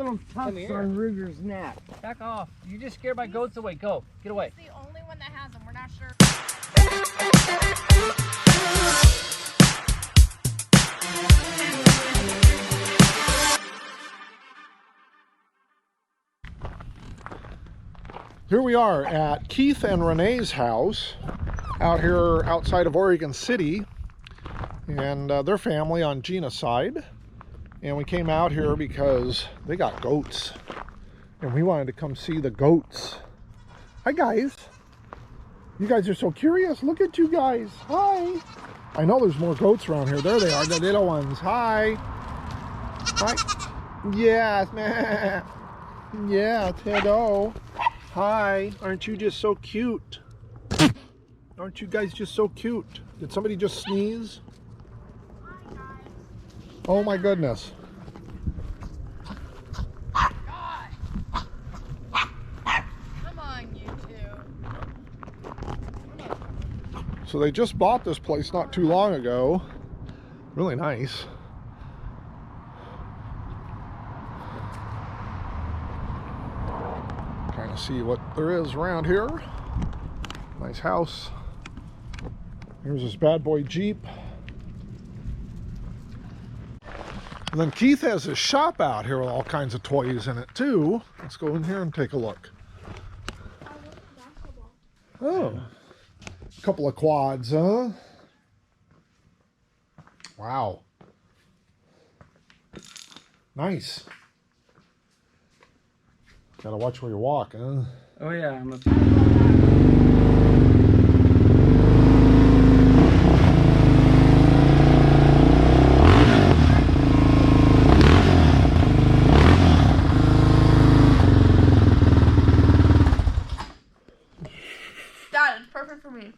Little puffs on Ruger's neck. Back off. You just scared my goats away. Go. Get away. He's the only one that has them. We're not sure. Here we are at Keith and Renee's house out here outside of Oregon City, and their family on Gina's side. And we came out here because they got goats and we wanted to come see the goats. Hi guys. You guys are so curious. Look at you guys. Hi. I know there's more goats around here. There they are, the little ones. Hi. Hi. Yes, man. Yeah, hello. Hi. Aren't you just so cute? Aren't you guys just so cute? Did somebody just sneeze? Oh my goodness. Come on, you two. So they just bought this place not too long ago. Really nice. Kind of see what there is around here. Nice house. Here's this bad boy Jeep. And then Keith has his shop out here with all kinds of toys in it too. Let's go in here and take a look. Oh, a couple of quads, huh? Wow. Nice. Gotta watch where you walk, huh? Oh yeah, I'm a... Dad, it's perfect for me.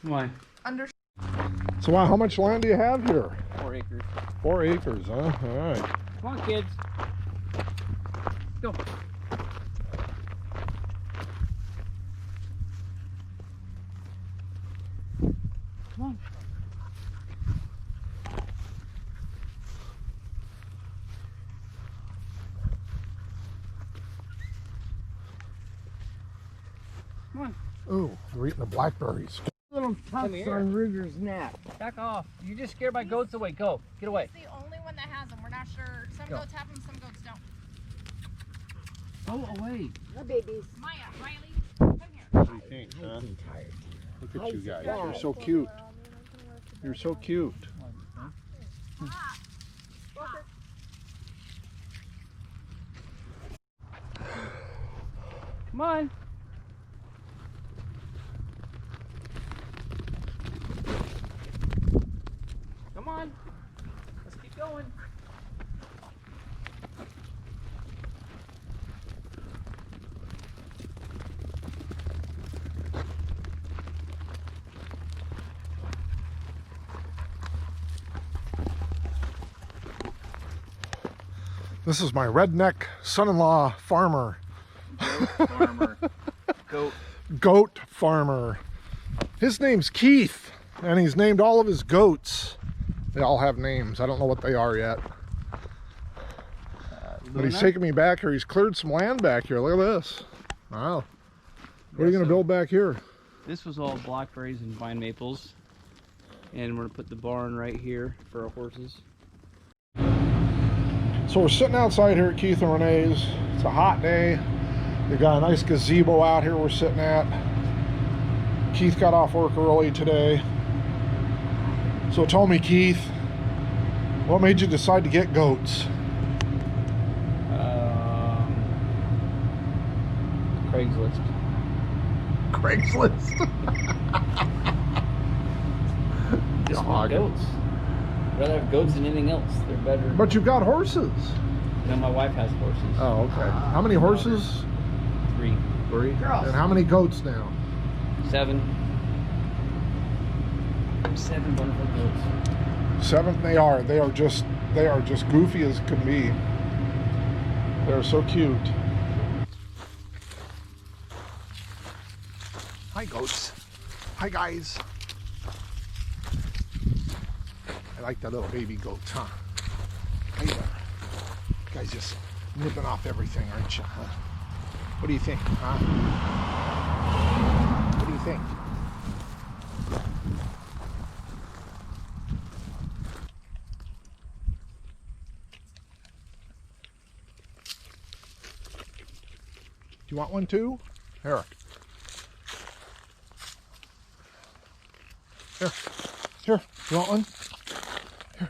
Why? Under. So how much land do you have here? 4 acres. 4 acres, huh? All right. Come on, kids. Go. Come on. Come on. Ooh, they're eating the blackberries. Little puffs on Ruger's neck. Back off. You just scared my goats away. Go. Get away. He's the only one that has them. We're not sure. Some Go. goats have them, some goats don't. Go away. The babies. Maya, Riley, come here. What do you think, huh? Look at you guys. You're so cute. You're so cute. Come on. Come on. Let's keep going. This is my redneck son-in-law farmer. Farmer. Goat. Goat farmer. His name's Keith, and he's named all of his goats. They all have names. I don't know what they are yet. But he's taking me back here. He's cleared some land back here. Look at this. Wow. What are you going to build back here? This was all blackberries and vine maples. And we're going to put the barn right here for our horses. So we're sitting outside here at Keith and Renee's. It's a hot day. They got a nice gazebo out here we're sitting at. Keith got off work early today. So tell me, Keith, what made you decide to get goats? Craigslist. Craigslist. Just want goats. I'd rather have goats than anything else. They're better. But you've got horses. No, my wife has horses. Oh, okay. How many horses? 3. 3. And how many goats now? 7. 7 wonderful goats. 7. They are just goofy as can be. They're so cute. Hi, goats. Hi, guys. I like the little baby goats, huh? Hey there. You guys just Ripping off everything, aren't you? Huh? What do you think? Huh? What do you think? Do you want one too? Here. Here. Here. You want one? Here.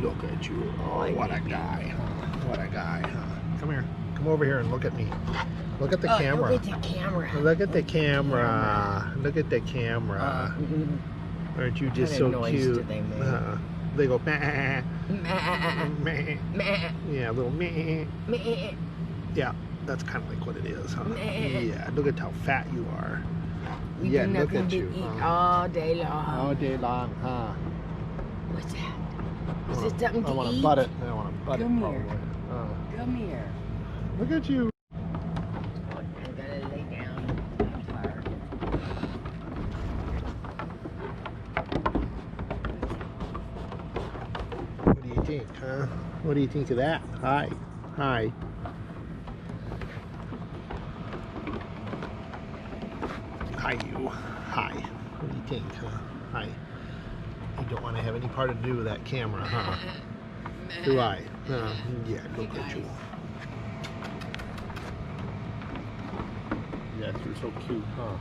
Look at you. Oh, what a guy, huh? What a guy, huh? Come here. Come over here and look at me. Look at the camera. Look at the camera. Look at the camera. Look at the camera. Aren't you just so cute? They go meh. Meh. Meh. Yeah, a little meh. Meh. Yeah, that's kind of like what it is, huh? Meh. Yeah, look at how fat you are. We Yeah, do look nothing at but you, eat huh? all day long. All day long, huh? What's that? Is it something to I want eat? to butt it. I want to butt Come it here. probably. Come here. Look at you. I'm gonna lay down. I'm tired. What do you think, huh? What do you think of that? Hi. Hi. Hi, you. Hi. What do you think, huh? Hi. You don't want to have any part to do with that camera, huh? Do I? Yeah, look at you. Yes, you're so cute, huh?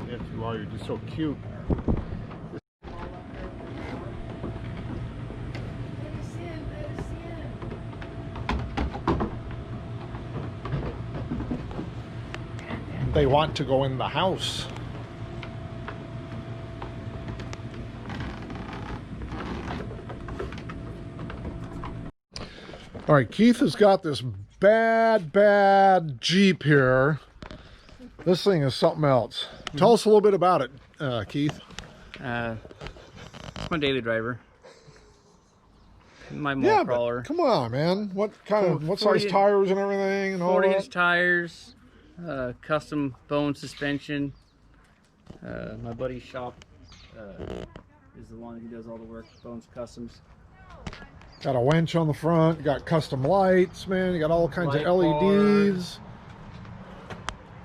Yes, you are. You're just so cute. They want to go in the house. All right, Keith has got this bad Jeep here. This thing is something else. Tell us a little bit about it, Keith. It's my daily driver. My mole Yeah, crawler. but come on, man. What size 40 tires and everything and all 40-inch that? tires, custom bone suspension. My buddy's shop is the one who does all the work, Bones Customs. Got a winch on the front. You got custom lights, man. You got all kinds Light of LEDs.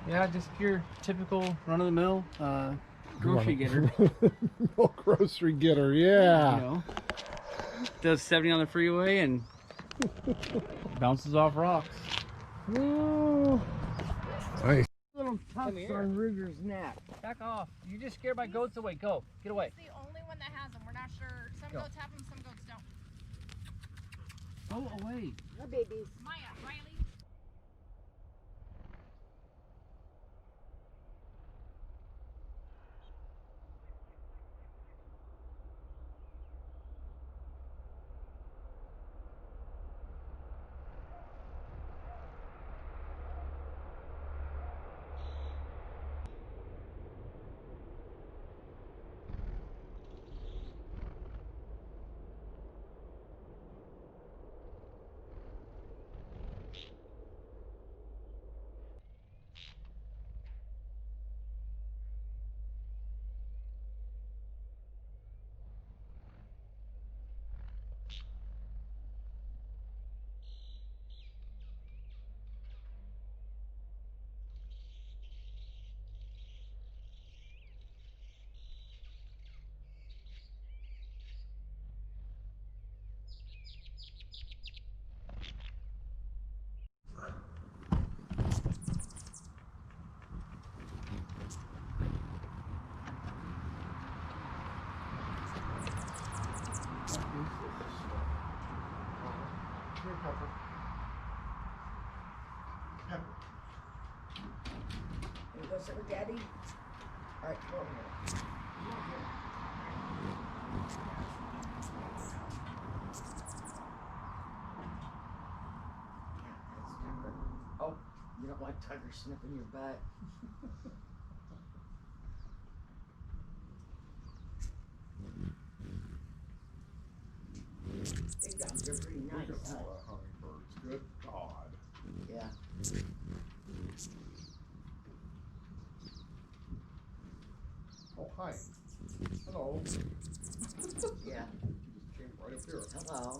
Yeah, just your typical run-of-the-mill grocery getter. No grocery getter, yeah. You know, does 70 on the freeway and bounces off rocks. Oh, nice. Little puffs on Ruger's neck. Back off. You just scared my goats away. Go. Get away. It's the only one that has them. We're not sure. Some goats have them, some goats don't. Go away. No babies. Maya, Riley. You go sit with Daddy? All right, come over here. Oh, you don't want Tugger sniffing your butt. at all the hummingbirds. Good God. Yeah. Oh, hi. Hello. Yeah. You just came right up here. Hello.